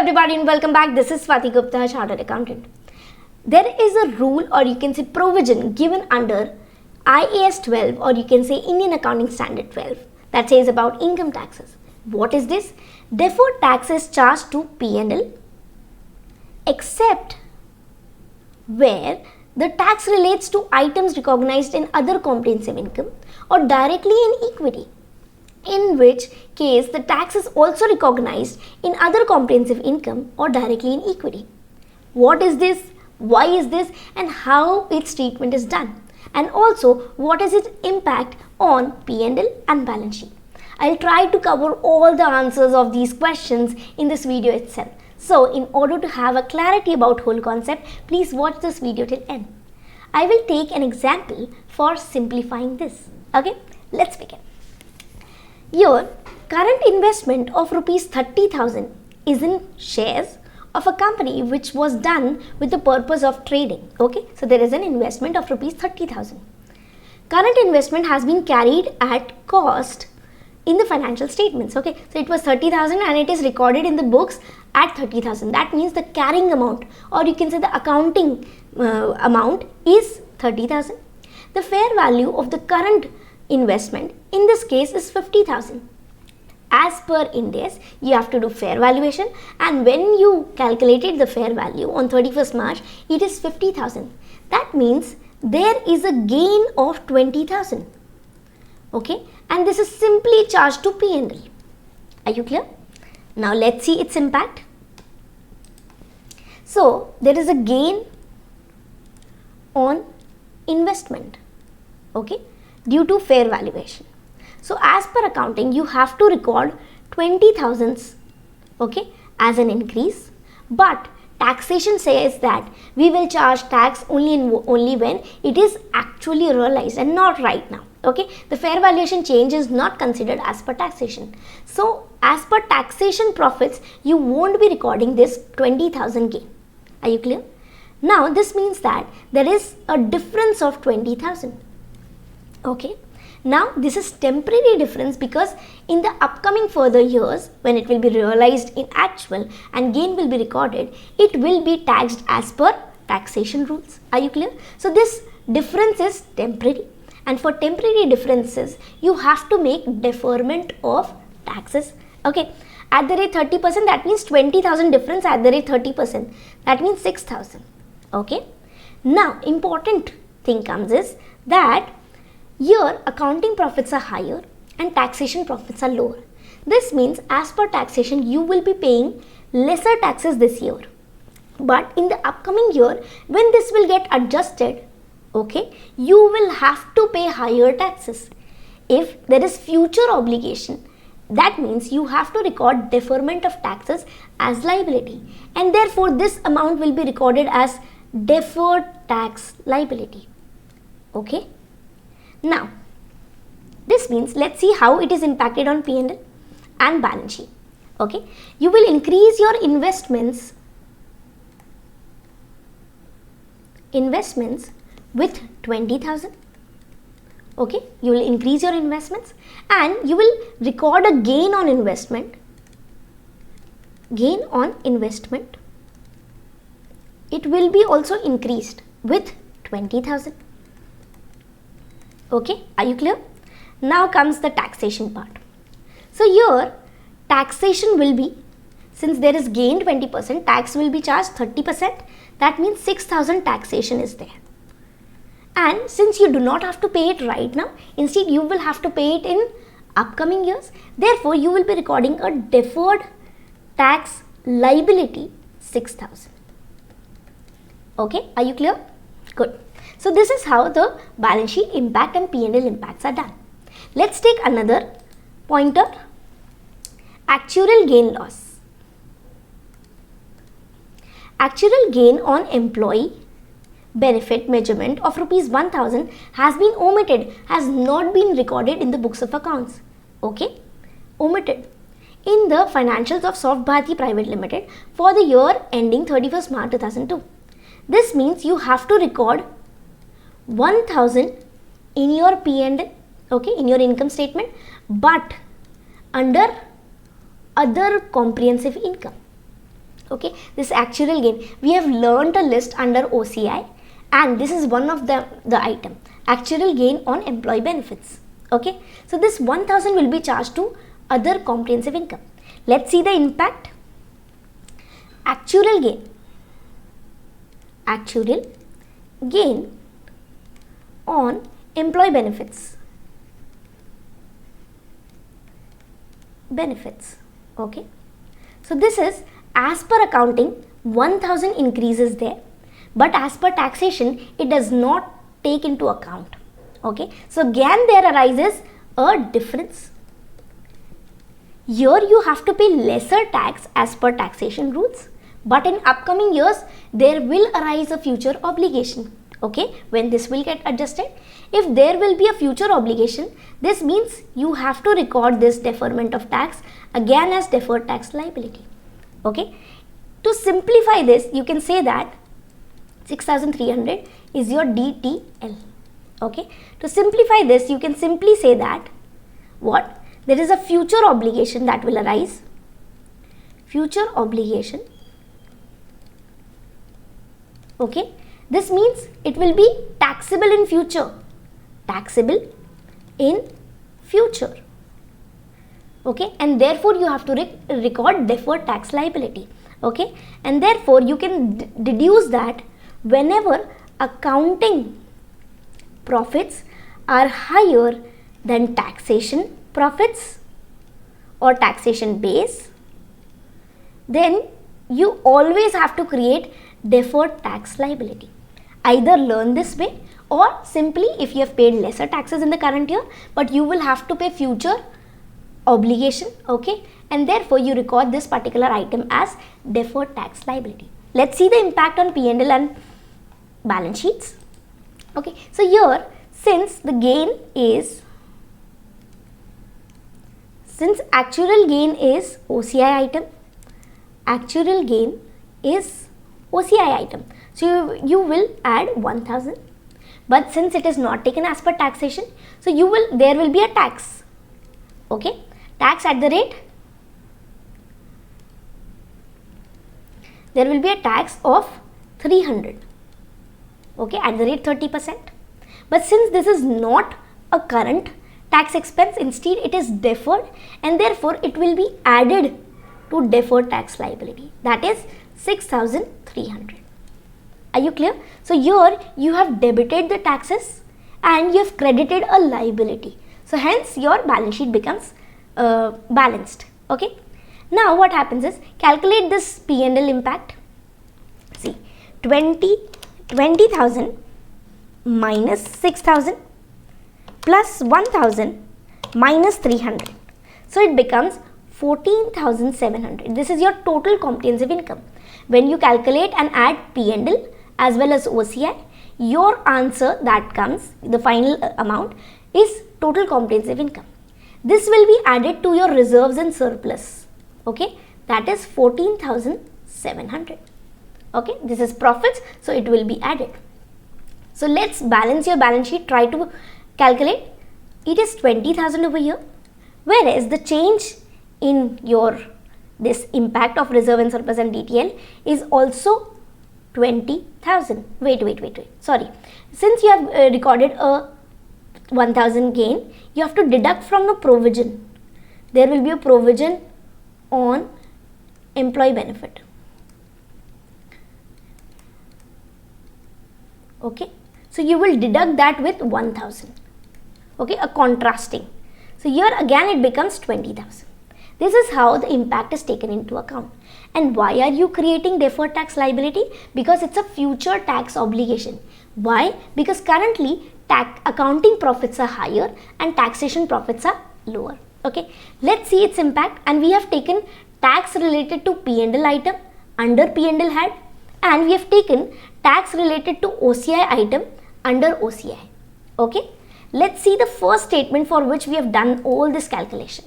everybody and welcome back. This is Swati Gupta, Chartered Accountant. There is a rule or you can say provision given under IAS 12 or you can say Indian Accounting Standard 12 that says about income taxes. What is this? Deferred tax is charged to P&L except where the tax relates to items recognized in other comprehensive income or directly in equity, in which case the tax is also recognized in other comprehensive income or directly in equity. What is this? Why is this? And how its treatment is done? And also what is its impact on P&L and balance sheet? I'll try to cover all the answers of these questions in this video itself. So in order to have a clarity about whole concept, please watch this video till end. I will take an example for simplifying this. Okay, let's begin. Your current investment of rupees 30,000 is in shares of a company which was done with the purpose of trading. Okay, so there is an investment of rupees 30,000. Current investment has been carried at cost in the financial statements. Okay, so it was 30,000 and it is recorded in the books at 30,000. That means the carrying amount or you can say the accounting amount is 30,000. The fair value of the current investment in this case is 50,000. As per Ind AS, you have to do fair valuation, and when you calculated the fair value on 31st March, it is 50,000. That means there is a gain of 20,000. Okay, and this is simply charged to P&L. Are you clear? Now let's see its impact. So there is a gain on investment. Okay, due to fair valuation. So as per accounting, you have to record 20,000 okay, as an increase, but taxation says that we will charge tax only when it is actually realized and not right now. Okay, the fair valuation change is not considered as per taxation. So as per taxation profits, you won't be recording this 20,000 gain. Are you clear? Now this means that there is a difference of 20,000. Okay, now this is temporary difference because in the upcoming further years when it will be realized in actual and gain will be recorded, it will be taxed as per taxation rules. Are you clear? So this difference is temporary, and for temporary differences you have to make deferment of taxes. Okay, at the rate 30%, that means 20,000 difference at the rate 30%, that means 6,000. Okay, now important thing comes is that your accounting profits are higher and taxation profits are lower. This means as per taxation you will be paying lesser taxes this year, but in the upcoming year when this will get adjusted, okay, you will have to pay higher taxes. If there is future obligation, that means you have to record deferment of taxes as liability, and therefore this amount will be recorded as deferred tax liability. Okay, now this means let's see how it is impacted on P&L and balance sheet. Okay, you will increase your investments with 20,000. Okay, you will increase your investments and you will record a gain on investment. It will be also increased with 20,000. Okay, are you clear? Now comes the taxation part. So your taxation will be, since there is gain 20%, tax will be charged 30%. That means 6,000 taxation is there. And since you do not have to pay it right now, instead you will have to pay it in upcoming years. Therefore, you will be recording a deferred tax liability 6,000. Okay, are you clear? Good. So this is how the balance sheet impact and P&L impacts are done. Let's take another pointer. Actuarial gain loss. Actuarial gain on employee benefit measurement of rupees 1,000 has been omitted, has not been recorded in the books of accounts. Okay, omitted in the financials of Soft Bharti Private Limited for the year ending 31st March 2002. This means you have to record 1,000 in your P&L, okay, in your income statement, but under other comprehensive income. Okay, this actuarial gain, we have learned a list under OCI, and this is one of the item, actuarial gain on employee benefits. Okay, so this 1000 will be charged to other comprehensive income. Let's see the impact. Actuarial gain on employee benefits. Okay, so this is, as per accounting, 1000 increases there, but as per taxation it does not take into account. Okay, so again there arises a difference. Here you have to pay lesser tax as per taxation rules, but in upcoming years there will arise a future obligation. Okay, when this will get adjusted, if there will be a future obligation, this means you have to record this deferment of tax again as deferred tax liability. Okay, to simplify this, you can say that 6300 is your DTL. Okay, to simplify this, you can simply say that what? There is a future obligation that will arise. Future obligation. Okay, this means it will be taxable in future. Taxable in future. Okay, and therefore you have to record deferred tax liability. Okay, and therefore you can deduce that whenever accounting profits are higher than taxation profits or taxation base, then you always have to create deferred tax liability. Either learn this way, or simply if you have paid lesser taxes in the current year, but you will have to pay future obligation. Okay, and therefore you record this particular item as deferred tax liability. Let's see the impact on P&L and balance sheets. Okay, so here, since the gain is, since actuarial gain is OCI item, actuarial gain is OCI item, so you will add 1000, but since it is not taken as per taxation, so there will be a tax. Okay, tax at the rate, there will be a tax of 300. Okay, at the rate 30%. But since this is not a current tax expense, instead it is deferred, and therefore it will be added to deferred tax liability, that is 6300. Are you clear? So here you have debited the taxes and you have credited a liability. So hence your balance sheet becomes balanced. Okay. Now what happens is, calculate this P&L impact. See, 20,000 minus 6,000 plus 1,000 minus 300. So it becomes 14,700. This is your total comprehensive income. When you calculate and add P&L as well as OCI, your answer that comes, the final amount, is total comprehensive income. This will be added to your reserves and surplus. Okay, that is 14,700. Okay, this is profits, so it will be added. So let's balance your balance sheet. Try to calculate. It is 20,000 over here, whereas the change in your this impact of reserve and surplus and DTL is also 20,000. Wait. Sorry. Since you have recorded a 1000 gain, you have to deduct from the provision. There will be a provision on employee benefit. Okay, so you will deduct that with 1000. Okay, a contrasting. So here again it becomes 20,000. This is how the impact is taken into account. And why are you creating deferred tax liability? Because it's a future tax obligation. Why? Because currently accounting profits are higher and taxation profits are lower. Okay, let's see its impact. And we have taken tax related to P&L item under P&L head, and we have taken tax related to OCI item under OCI. Okay, let's see the first statement for which we have done all this calculation.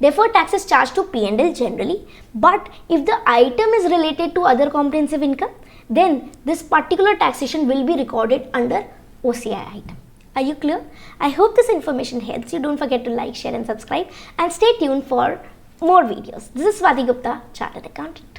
Deferred tax is charged to P&L generally, but if the item is related to other comprehensive income, then this particular taxation will be recorded under OCI item. Are you clear? I hope this information helps you. Don't forget to like, share and subscribe, and stay tuned for more videos. This is Swati Gupta, Chartered Accountant.